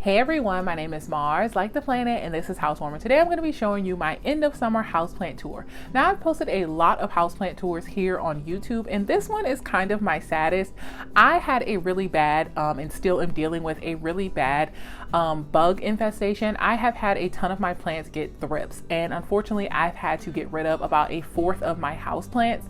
Hey everyone, my name is Mars, like the planet, and this is Housewarmer. Today I'm going to be showing you my end of summer houseplant tour. Now I've posted a lot of houseplant tours here on YouTube, and this one is kind of my saddest. I had a really bad, and still am dealing with a really bad bug infestation. I have had a ton of my plants get thrips, and unfortunately I've had to get rid of about a fourth of my houseplants.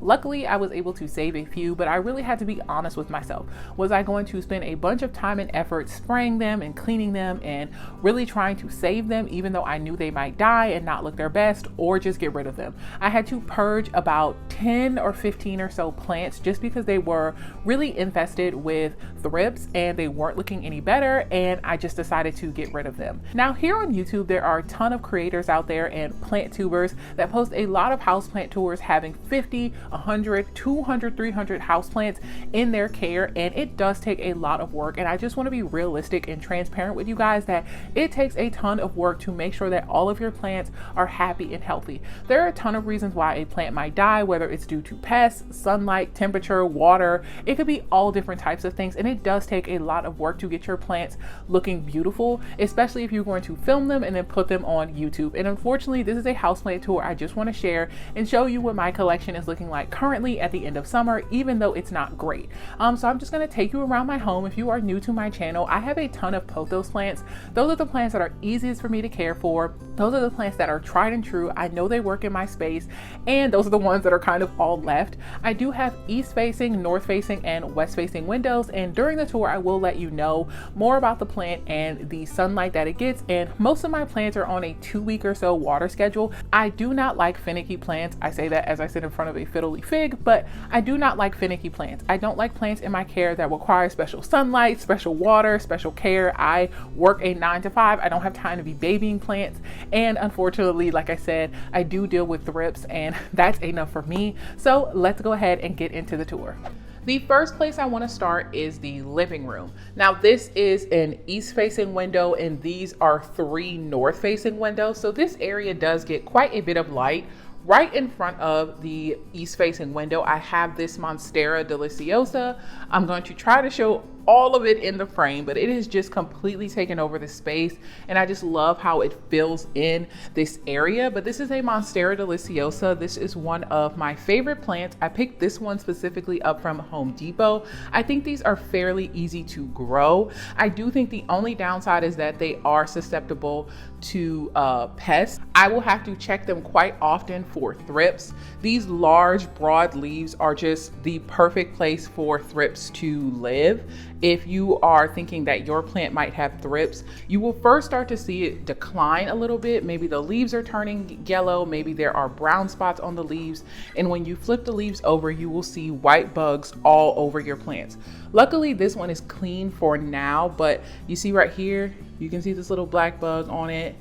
Luckily I was able to save a few, but I really had to be honest with myself. Was I going to spend a bunch of time and effort spraying them and cleaning them and really trying to save them even though I knew they might die and not look their best, or just get rid of them? I had to purge about 10 or 15 or so plants just because they were really infested with thrips and they weren't looking any better, and I just decided to get rid of them. Now here on YouTube there are a ton of creators out there and plant tubers that post a lot of houseplant tours having 50, 100, 200, 300 houseplants in their care, and it does take a lot of work, and I just want to be realistic and transparent with you guys that it takes a ton of work to make sure that all of your plants are happy and healthy. There are a ton of reasons why a plant might die, whether it's due to pests, sunlight, temperature, water. It could be all different types of things, and it does take a lot of work to get your plants looking beautiful, especially if you're going to film them and then put them on YouTube. And unfortunately this is a houseplant tour I just want to share and show you what my collection is looking like currently at the end of summer, even though it's not great. So I'm just going to take you around my home. If you are new to my channel, I have a ton of pothos plants. Those are the plants that are easiest for me to care for. Those are the plants that are tried and true. I know they work in my space, and those are the ones that are kind of all left. I do have east facing, north facing, and west facing windows, and during the tour I will let you know more about the plant and the sunlight that it gets. And most of my plants are on a 2-week or so water schedule. I do not like finicky plants. I say that as I sit in front of a fiddly fig, but I do not like finicky plants. I don't like plants in my care that require special sunlight, special water, special care. I work a 9 to 5. I don't have time to be babying plants, and unfortunately, like I said, I do deal with thrips, and that's enough for me. So let's go ahead and get into the tour. The first place I want to start is the living room. Now this is an east facing window, and these are 3 north facing windows. So this area does get quite a bit of light. Right in front of the east facing window, I have this Monstera deliciosa. I'm going to try to show all of it in the frame, but it has just completely taken over the space, and I just love how it fills in this area. But this is a Monstera deliciosa. This is one of my favorite plants. I picked this one specifically up from Home Depot. I think these are fairly easy to grow. I do think the only downside is that they are susceptible to pests. I will have to check them quite often for thrips. These large broad leaves are just the perfect place for thrips to live. If you are thinking that your plant might have thrips, you will first start to see it decline a little bit. Maybe the leaves are turning yellow, maybe there are brown spots on the leaves, and when you flip the leaves over, you will see white bugs all over your plants. Luckily this one is clean for now, but you see right here, you can see this little black bug on it.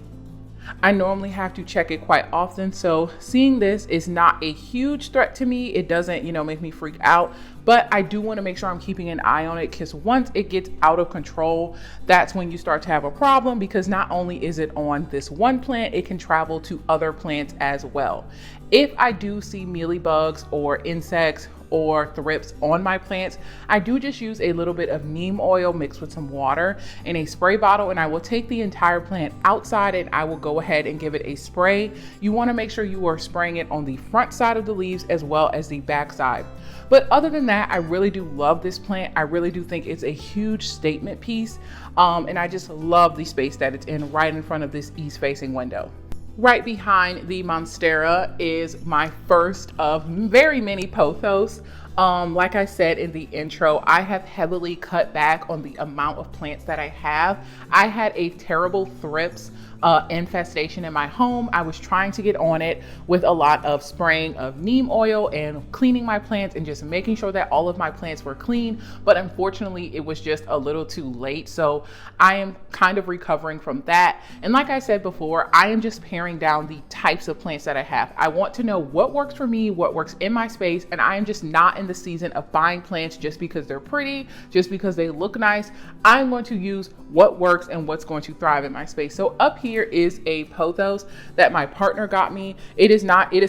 I normally have to check it quite often, so seeing this is not a huge threat to me. It doesn't, make me freak out, but I do want to make sure I'm keeping an eye on it, because once it gets out of control, that's when you start to have a problem, because not only is it on this one plant, it can travel to other plants as well. If I do see mealybugs or insects or thrips on my plants, I do just use a little bit of neem oil mixed with some water in a spray bottle, and I will take the entire plant outside and I will go ahead and give it a spray. You want to make sure you are spraying it on the front side of the leaves as well as the back side. But other than that, I really do love this plant. I really do think it's a huge statement piece, and I just love the space that it's in right in front of this east facing window. Right behind the Monstera is my first of very many pothos. Like I said in the intro, I have heavily cut back on the amount of plants that I have. I had a terrible thrips infestation in my home. I was trying to get on it with a lot of spraying of neem oil and cleaning my plants and just making sure that all of my plants were clean, but unfortunately it was just a little too late. So I am kind of recovering from that, and like I said before, I am just paring down the types of plants that I have. I want to know what works for me, what works in my space, and I am just not in the season of buying plants just because they're pretty, just because they look nice. I'm going to use what works and what's going to thrive in my space. So up here is a pothos that my partner got me. It is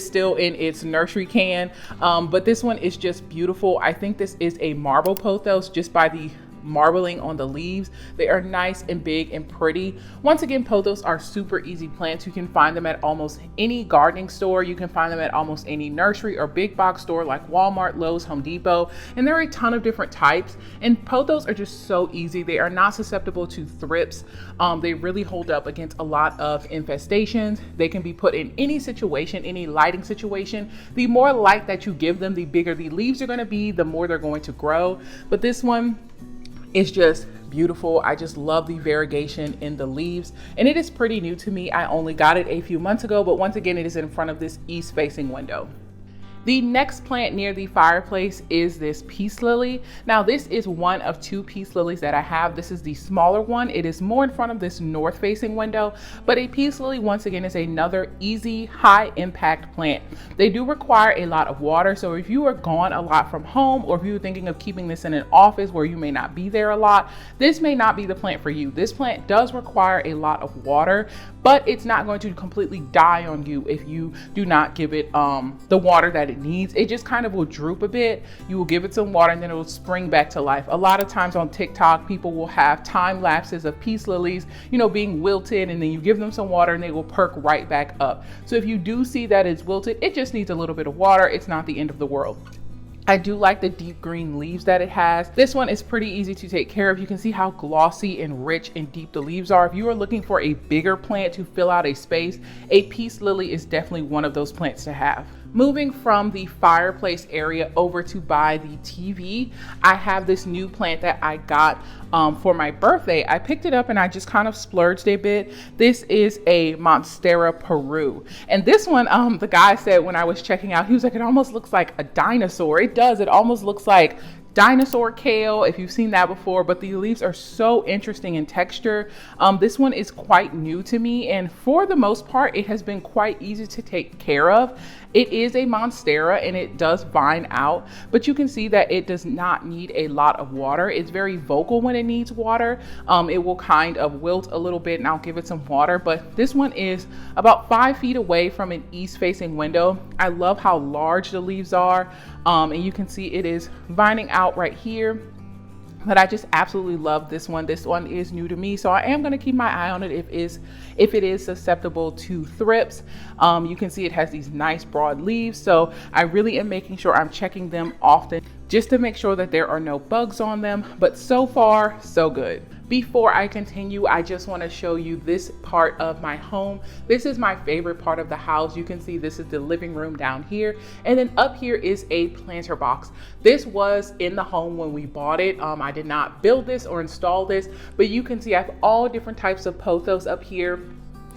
still in its nursery can, but this one is just beautiful. I think this is a marble pothos just by the marbling on the leaves. They are nice and big and pretty. Once again, pothos are super easy plants. You can find them at almost any gardening store. You can find them at almost any nursery or big box store like Walmart, Lowe's, Home Depot, and there are a ton of different types. And pothos are just so easy. They are not susceptible to thrips. They really hold up against a lot of infestations. They can be put in any situation, any lighting situation. The more light that you give them, the bigger the leaves are going to be, the more they're going to grow. But this one is just beautiful. I just love the variegation in the leaves, and it is pretty new to me. I only got it a few months ago, but once again, it is in front of this east facing window. The next plant near the fireplace is this peace lily. Now this is one of two peace lilies that I have. This is the smaller one. It is more in front of this north facing window, but a peace lily once again is another easy high impact plant. They do require a lot of water. So if you are gone a lot from home, or if you're thinking of keeping this in an office where you may not be there a lot, this may not be the plant for you. This plant does require a lot of water, but it's not going to completely die on you if you do not give it the water that it needs. It just kind of will droop a bit. You will give it some water and then it will spring back to life. A lot of times on TikTok, people will have time lapses of peace lilies, you know, being wilted, and then you give them some water and they will perk right back up. So if you do see that it's wilted, it just needs a little bit of water. It's not the end of the world. I do like the deep green leaves that it has. This one is pretty easy to take care of. You can see how glossy and rich and deep the leaves are. If you are looking for a bigger plant to fill out a space, a peace lily is definitely one of those plants to have. Moving from the fireplace area over to by the TV, I have this new plant that I got for my birthday. I picked it up and I just kind of splurged a bit. This is a Monstera PERU. And this one, the guy said when I was checking out, he was like, it almost looks like a dinosaur. It does. It almost looks like dinosaur kale, if you've seen that before, but the leaves are so interesting in texture. This one is quite new to me, and for the most part, it has been quite easy to take care of. It is a Monstera and it does vine out, but you can see that it does not need a lot of water. It's very vocal when it needs water. It will kind of wilt a little bit and I'll give it some water, but this one is about 5 feet away from an east facing window. I love how large the leaves are. And you can see it is vining out right here. But I just absolutely love this one. This one is new to me, so I am going to keep my eye on it if it is susceptible to thrips. You can see it has these nice broad leaves, so I really am making sure I'm checking them often just to make sure that there are no bugs on them. But so far, so good. Before I continue, I just want to show you this part of my home. This is my favorite part of the house. You can see this is the living room down here, and then up here is a planter box. This was in the home when we bought it. I did not build this or install this, but you can see I have all different types of pothos up here.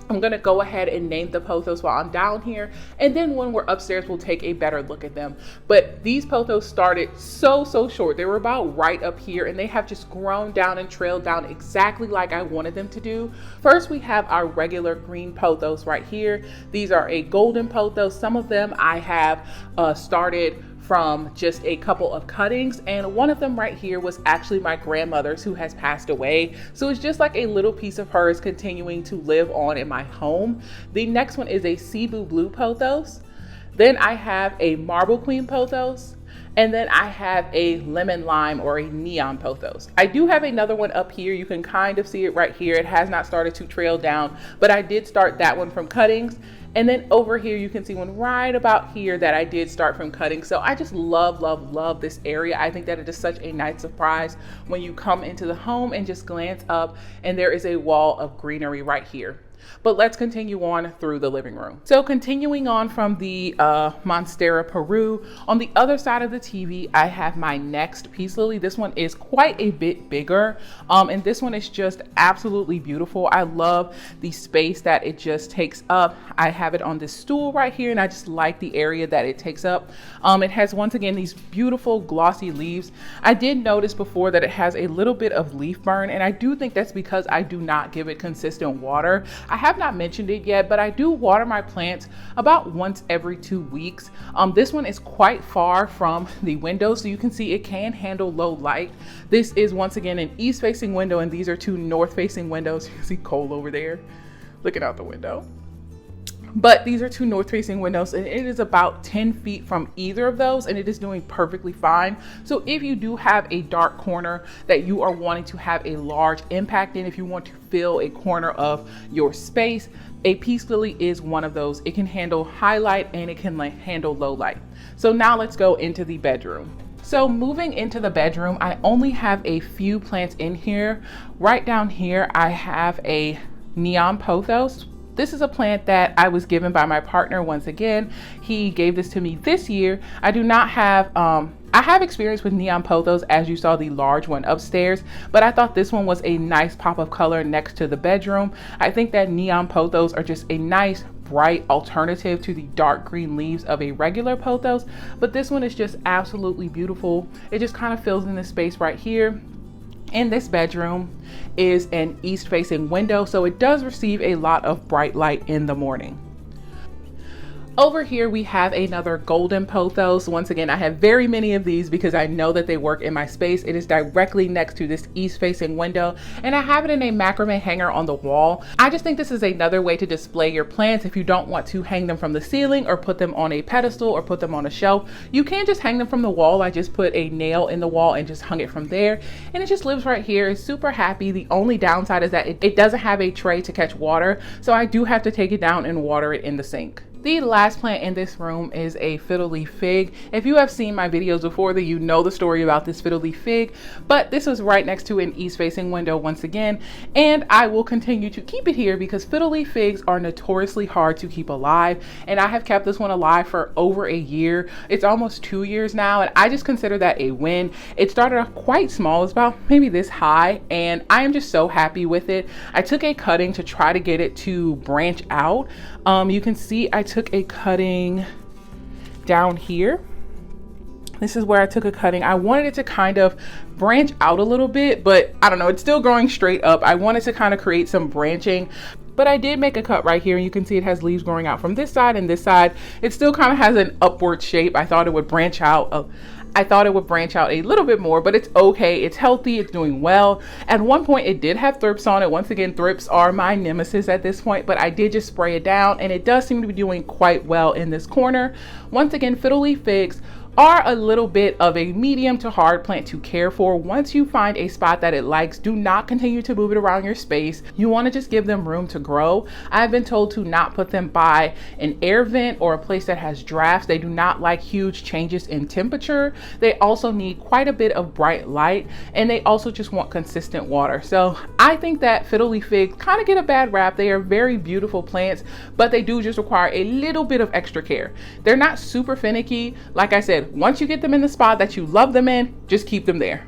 I'm gonna go ahead and name the pothos while I'm down here, and then when we're upstairs, we'll take a better look at them. But these pothos started so short. They were about right up here, and they have just grown down and trailed down exactly like I wanted them to do. First, we have our regular green pothos right here. These are a golden pothos. Some of them I have started from just a couple of cuttings, and one of them right here was actually my grandmother's, who has passed away, so it's just like a little piece of hers continuing to live on in my home. The next one is a Cebu blue pothos. Then I have a marble queen pothos, and then I have a lemon lime or a neon pothos. I do have another one up here. You can kind of see it right here. It has not started to trail down, but I did start that one from cuttings. And then over here, you can see one right about here that I did start from cutting. So I just love this area. I think that it is such a nice surprise when you come into the home and just glance up and there is a wall of greenery right here. But let's continue on through the living room. So continuing on from the Monstera PERU, on the other side of the TV, I have my next peace lily. This one is quite a bit bigger, and this one is just absolutely beautiful. I love the space that it just takes up. I have it on this stool right here, and I just like the area that it takes up. It has, once again, these beautiful glossy leaves. I did notice before that it has a little bit of leaf burn, and I do think that's because I do not give it consistent water. I have not mentioned it yet, but I do water my plants about once every 2 weeks. This one is quite far from the window, so you can see it can handle low light. This is, once again, an east facing window, and these are two north facing windows. You can see Cole over there looking out the window. But these are two north-facing windows, and it is about 10 feet from either of those, and it is doing perfectly fine. So if you do have a dark corner that you are wanting to have a large impact in, if you want to fill a corner of your space, a peace lily is one of those. It can handle high light and it can handle low light. So now let's go into the bedroom. So moving into the bedroom, I only have a few plants in here. Right down here, I have a neon pothos. This is a plant that I was given by my partner once again. He gave this to me this year. I do not have, I have experience with neon pothos, as you saw the large one upstairs, but I thought this one was a nice pop of color next to the bedroom. I think that neon pothos are just a nice bright alternative to the dark green leaves of a regular pothos, but this one is just absolutely beautiful. It just kind of fills in the space right here. In this bedroom is an east facing window, so it does receive a lot of bright light in the morning. Over here we have another golden pothos. Once again, I have very many of these because I know that they work in my space. It is directly next to this east facing window, and I have it in a macrame hanger on the wall. I just think this is another way to display your plants. If you don't want to hang them from the ceiling or put them on a pedestal or put them on a shelf, you can just hang them from the wall. I just put a nail in the wall and just hung it from there, and it just lives right here. It's super happy. The only downside is that it doesn't have a tray to catch water, so I do have to take it down and water it in the sink. The last plant in this room is a fiddle leaf fig. If you have seen my videos before, then you know the story about this fiddle leaf fig, but this was right next to an east facing window once again, and I will continue to keep it here because fiddle leaf figs are notoriously hard to keep alive, and I have kept this one alive for over a year. It's almost 2 years now, and I just consider that a win. It started off quite small, it's about maybe this high, and I am just so happy with it. I took a cutting to try to get it to branch out. You can see I took a cutting down here. This is where I took a cutting. I wanted it to kind of branch out a little bit, but I don't know, it's still growing straight up. I wanted to kind of create some branching, but I did make a cut right here, and you can see it has leaves growing out from this side and this side. It still kind of has an upward shape. I thought it would branch out. I thought it would branch out a little bit more, but it's okay. It's healthy. It's doing well. At one point, it did have thrips on it. Once again, thrips are my nemesis at this point, but I did just spray it down, and it does seem to be doing quite well in this corner. Once again, fiddle leaf figs are a little bit of a medium to hard plant to care for. Once you find a spot that it likes, do not continue to move it around your space. You want to just give them room to grow. I've been told to not put them by an air vent or a place that has drafts. They do not like huge changes in temperature. They also need quite a bit of bright light, and they also just want consistent water. So I think that fiddle leaf figs kind of get a bad rap. They are very beautiful plants, but they do just require a little bit of extra care. They're not super finicky. Like I said, once you get them in the spot that you love them in, just keep them there.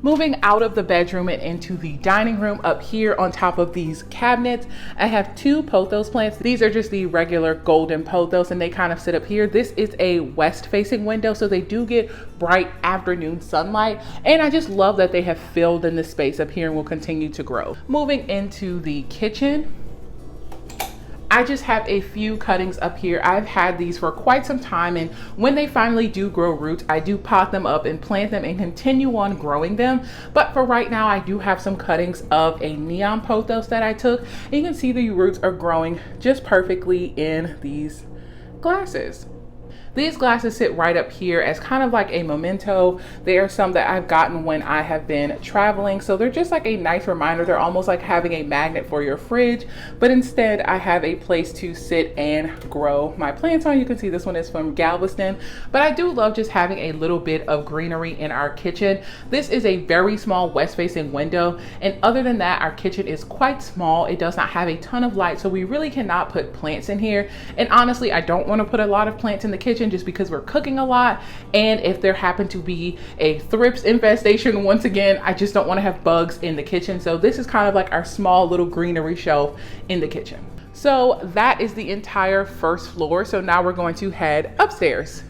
Moving out of the bedroom and into the dining room, up here on top of these cabinets, I have two pothos plants. These are just the regular golden pothos, and they kind of sit up here. This is a west facing window, so they do get bright afternoon sunlight, and I just love that they have filled in the space up here and will continue to grow. Moving into the kitchen, I just have a few cuttings up here. I've had these for quite some time, and when they finally do grow roots, I do pot them up and plant them and continue on growing them. But for right now, I do have some cuttings of a neon pothos that I took, and you can see the roots are growing just perfectly in these glasses. These glasses sit right up here as kind of like a memento. They are some that I've gotten when I have been traveling, so they're just like a nice reminder. They're almost like having a magnet for your fridge, but instead I have a place to sit and grow my plants on. You can see this one is from Galveston, but I do love just having a little bit of greenery in our kitchen. This is a very small west facing window, and other than that, our kitchen is quite small. It does not have a ton of light, so we really cannot put plants in here. And honestly, I don't want to put a lot of plants in the kitchen just because we're cooking a lot, and if there happened to be a thrips infestation, once again, I just don't want to have bugs in the kitchen. So this is kind of like our small little greenery shelf in the kitchen. So that is the entire first floor. So now we're going to head upstairs.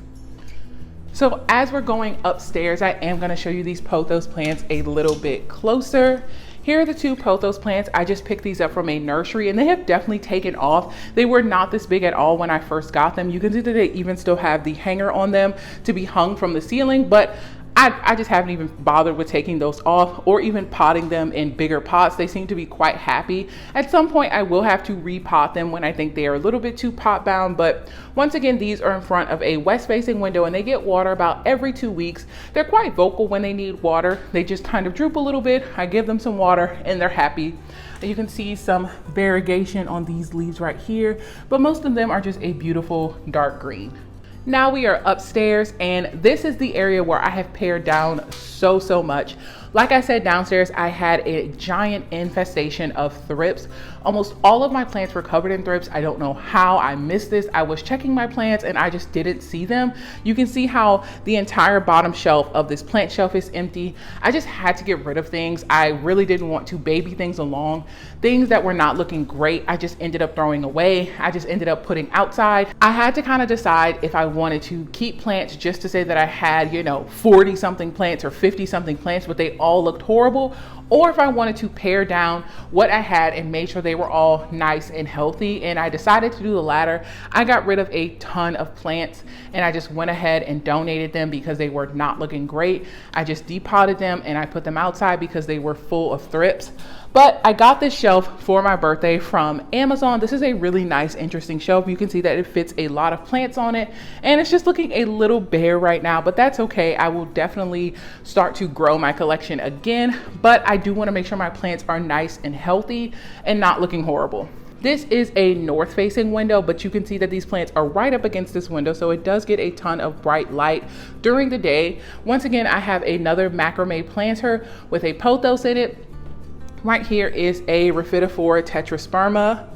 So as we're going upstairs, I am going to show you these pothos plants a little bit closer. Here are the two pothos plants. I just picked these up from a nursery, and they have definitely taken off. They were not this big at all when I first got them. You can see that they even still have the hanger on them to be hung from the ceiling, but I just haven't even bothered with taking those off or even potting them in bigger pots. They seem to be quite happy. At some point I will have to repot them when I think they are a little bit too pot bound, but once again, these are in front of a west facing window and they get water about every 2 weeks. They're quite vocal when they need water. They just kind of droop a little bit. I give them some water and they're happy. You can see some variegation on these leaves right here, but most of them are just a beautiful dark green. Now we are upstairs, and this is the area where I have pared down so much. Like I said, downstairs I had a giant infestation of thrips. Almost all of my plants were covered in thrips. I don't know how I missed this. I was checking my plants and I just didn't see them. You can see how the entire bottom shelf of this plant shelf is empty. I just had to get rid of things. I really didn't want to baby things along. Things that were not looking great, I just ended up throwing away. I just ended up putting outside. I had to kind of decide if I wanted to keep plants just to say that I had, 40 something plants or 50 something plants, but they all looked horrible, or if I wanted to pare down what I had and make sure they were all nice and healthy. And I decided to do the latter. I got rid of a ton of plants and I just went ahead and donated them because they were not looking great. I just depotted them and I put them outside because they were full of thrips. But I got this shelf for my birthday from Amazon. This is a really nice, interesting shelf. You can see that it fits a lot of plants on it, and it's just looking a little bare right now, but that's okay. I will definitely start to grow my collection again, but I do want to make sure my plants are nice and healthy and not looking horrible. This is a north facing window, but you can see that these plants are right up against this window, so it does get a ton of bright light during the day. Once again, I have another macrame planter with a pothos in it. Right here is a Rhaphidophora tetrasperma.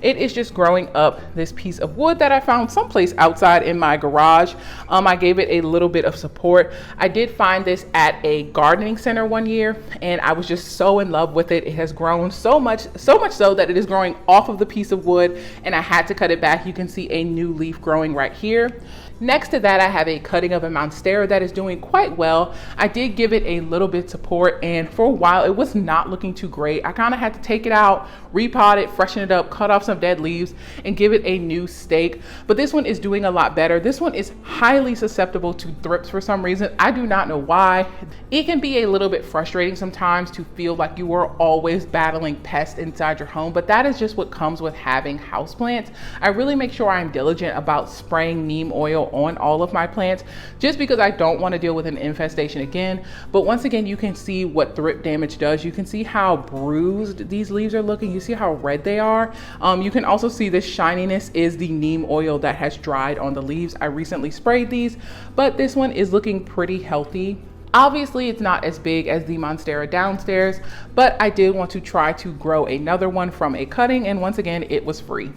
It is just growing up this piece of wood that I found someplace outside in my garage. I gave it a little bit of support. I did find this at a gardening center one year and I was just so in love with it. It has grown so much so that it is growing off of the piece of wood and I had to cut it back. You can see a new leaf growing right here. Next to that, I have a cutting of a Monstera that is doing quite well. I did give it a little bit of support, and for a while it was not looking too great. I kind of had to take it out, repot it, freshen it up, cut off some dead leaves, and give it a new stake. But this one is doing a lot better. This one is highly susceptible to thrips for some reason. I do not know why. It can be a little bit frustrating sometimes to feel like you are always battling pests inside your home, but that is just what comes with having houseplants. I really make sure I'm diligent about spraying neem oil on all of my plants just because I don't want to deal with an infestation again. But once again, you can see what thrip damage does. You can see how bruised these leaves are looking. You see how red they are. You can also see the shininess is the neem oil that has dried on the leaves. I recently sprayed these, but this one is looking pretty healthy. Obviously, it's not as big as the Monstera downstairs, but I did want to try to grow another one from a cutting, and once again, it was free.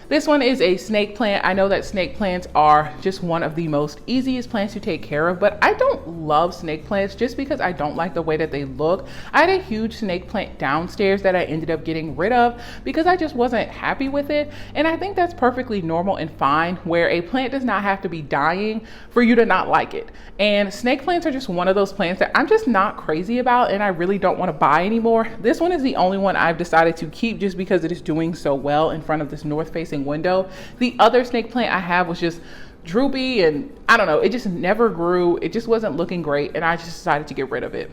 This one is a snake plant. I know that snake plants are just one of the most easiest plants to take care of, but I don't love snake plants just because I don't like the way that they look. I had a huge snake plant downstairs that I ended up getting rid of because I just wasn't happy with it. And I think that's perfectly normal and fine, where a plant does not have to be dying for you to not like it. And snake plants are just one of those plants that I'm just not crazy about and I really don't want to buy anymore. This one is the only one I've decided to keep just because it is doing so well in front of this north facing window. The other snake plant I have was just droopy and I don't know, it just never grew. It just wasn't looking great and I just decided to get rid of it.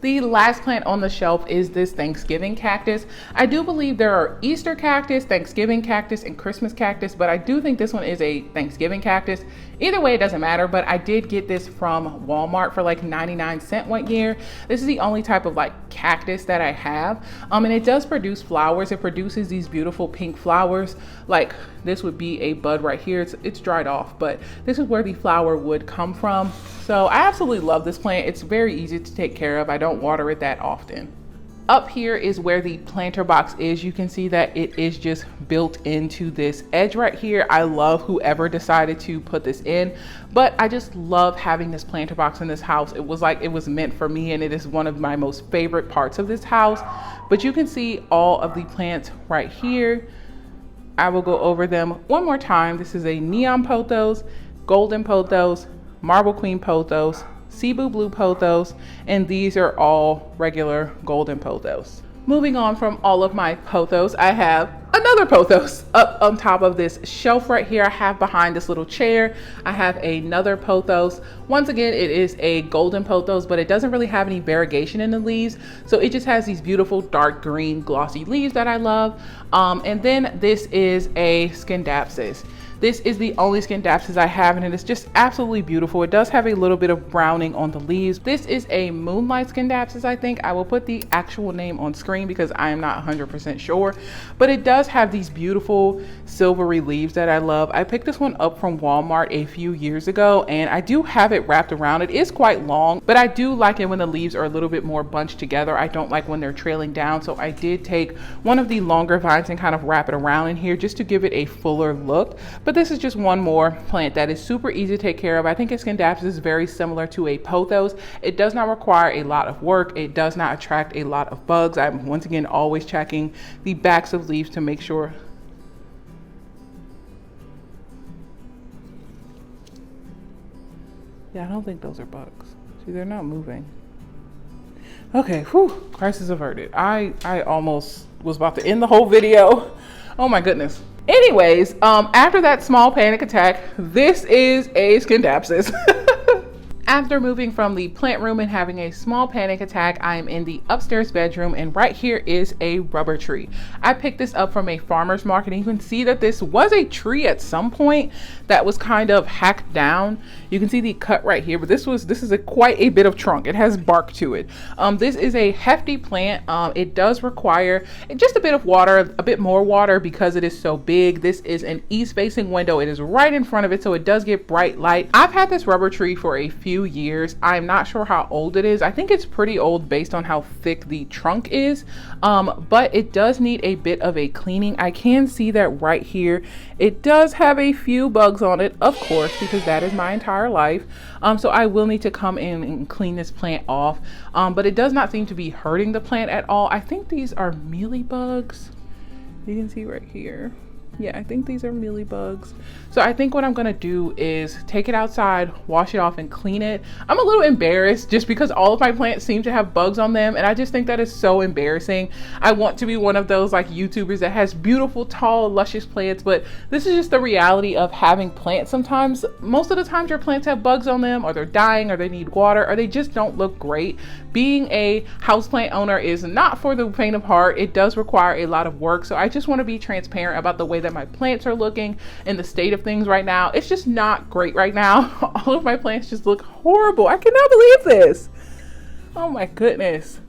The last plant on the shelf is this Thanksgiving cactus. I do believe there are Easter cactus, Thanksgiving cactus, and Christmas cactus, but I do think this one is a Thanksgiving cactus. Either way, it doesn't matter, but I did get this from Walmart for like 99 cents one year. This is the only type of like cactus that I have. And it does produce flowers. It produces these beautiful pink flowers. Like this would be a bud right here. It's dried off, but this is where the flower would come from. So I absolutely love this plant. It's very easy to take care of. I don't water it that often. Up here is where the planter box is. You can see that it is just built into this edge right here. I love whoever decided to put this in, but I just love having this planter box in this house. It was like it was meant for me, and it is one of my most favorite parts of this house. But you can see all of the plants right here. I will go over them one more time. This is a neon pothos, golden pothos, marble queen pothos, Cebu blue pothos, and these are all regular golden pothos. Moving on from all of my pothos, I have another another pothos up on top of this shelf right here I have behind this little chair. I have another pothos. Once again, it is a golden pothos, but it doesn't really have any variegation in the leaves. So it just has these beautiful dark green glossy leaves that I love. And then this is a scindapsus. This is the only scindapsus I have, and it is just absolutely beautiful. It does have a little bit of browning on the leaves. This is a moonlight scindapsus, I think. I will put the actual name on screen because I am not 100% sure, but it does have these beautiful silvery leaves that I love. I picked this one up from Walmart a few years ago, and I do have it wrapped around. It is quite long, but I do like it when the leaves are a little bit more bunched together. I don't like when they're trailing down, so I did take one of the longer vines and kind of wrap it around in here just to give it a fuller look. But this is just one more plant that is super easy to take care of. I think a scindapsus is very similar to a pothos. It does not require a lot of work. It does not attract a lot of bugs. I'm once again always checking the backs of leaves to make sure. Yeah, I don't think those are bugs. See, they're not moving. Okay, whew, crisis averted. I almost was about to end the whole video. Oh my goodness. Anyways, after that small panic attack, this is a scindapsus. After moving from the plant room and having a small panic attack, I am in the upstairs bedroom, and right here is a rubber tree. I picked this up from a farmer's market, and you can see that this was a tree at some point that was kind of hacked down. You can see the cut right here, but this is quite a bit of trunk. It has bark to it. This is a hefty plant. It does require just a bit of water, a bit more water because it is so big. This is an east-facing window. It is right in front of it, so it does get bright light. I've had this rubber tree for a few years. I'm not sure how old it is. I think it's pretty old based on how thick the trunk is, but it does need a bit of a cleaning. I can see that right here. It does have a few bugs on it, of course, because that is my entire life. So I will need to come in and clean this plant off, but it does not seem to be hurting the plant at all. I think these are mealybugs. You can see right here. Yeah, I think these are mealybugs. So I think what I'm gonna do is take it outside, wash it off and clean it. I'm a little embarrassed just because all of my plants seem to have bugs on them, and I just think that is so embarrassing. I want to be one of those like YouTubers that has beautiful, tall, luscious plants, but this is just the reality of having plants sometimes. Most of the times your plants have bugs on them, or they're dying, or they need water, or they just don't look great. Being a houseplant owner is not for the faint of heart. It does require a lot of work, so I just want to be transparent about the way that my plants are looking and the state of things right now. It's just not great right now. All of my plants just look horrible. I cannot believe this. Oh my goodness.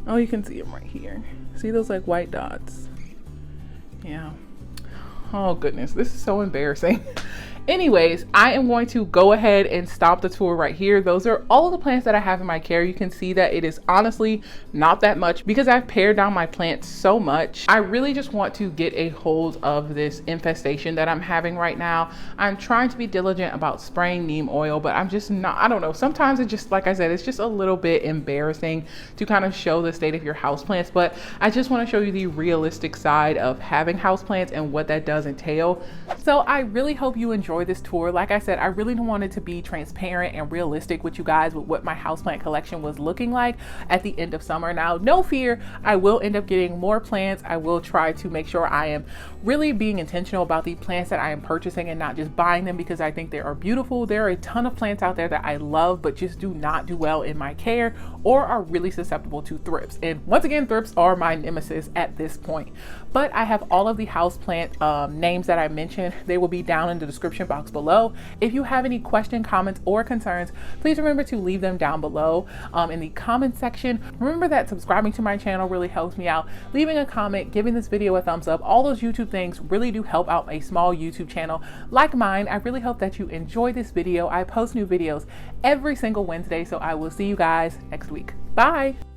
Oh, you can see them right here. See those like white dots? Yeah. Oh goodness, this is so embarrassing. Anyways, I am going to go ahead and stop the tour right here. Those are all of the plants that I have in my care. You can see that it is honestly not that much because I've pared down my plants so much. I really just want to get a hold of this infestation that I'm having right now. I'm trying to be diligent about spraying neem oil, but I'm just not, I don't know. Sometimes it's just, like I said, it's just a little bit embarrassing to kind of show the state of your houseplants, but I just want to show you the realistic side of having houseplants and what that does entail. So I really hope you enjoy this tour. Like I said, I really wanted to be transparent and realistic with you guys with what my houseplant collection was looking like at the end of summer. Now, no fear, I will end up getting more plants. I will try to make sure I am really being intentional about the plants that I am purchasing and not just buying them because I think they are beautiful. There are a ton of plants out there that I love but just do not do well in my care or are really susceptible to thrips. And once again, thrips are my nemesis at this point. But I have all of the houseplant names that I mentioned. They will be down in the description box below. If you have any questions, comments, or concerns, please remember to leave them down below in the comment section. Remember that subscribing to my channel really helps me out. Leaving a comment, giving this video a thumbs up, all those YouTube things really do help out a small YouTube channel like mine. I really hope that you enjoy this video. I post new videos every single Wednesday, so I will see you guys next week. Bye.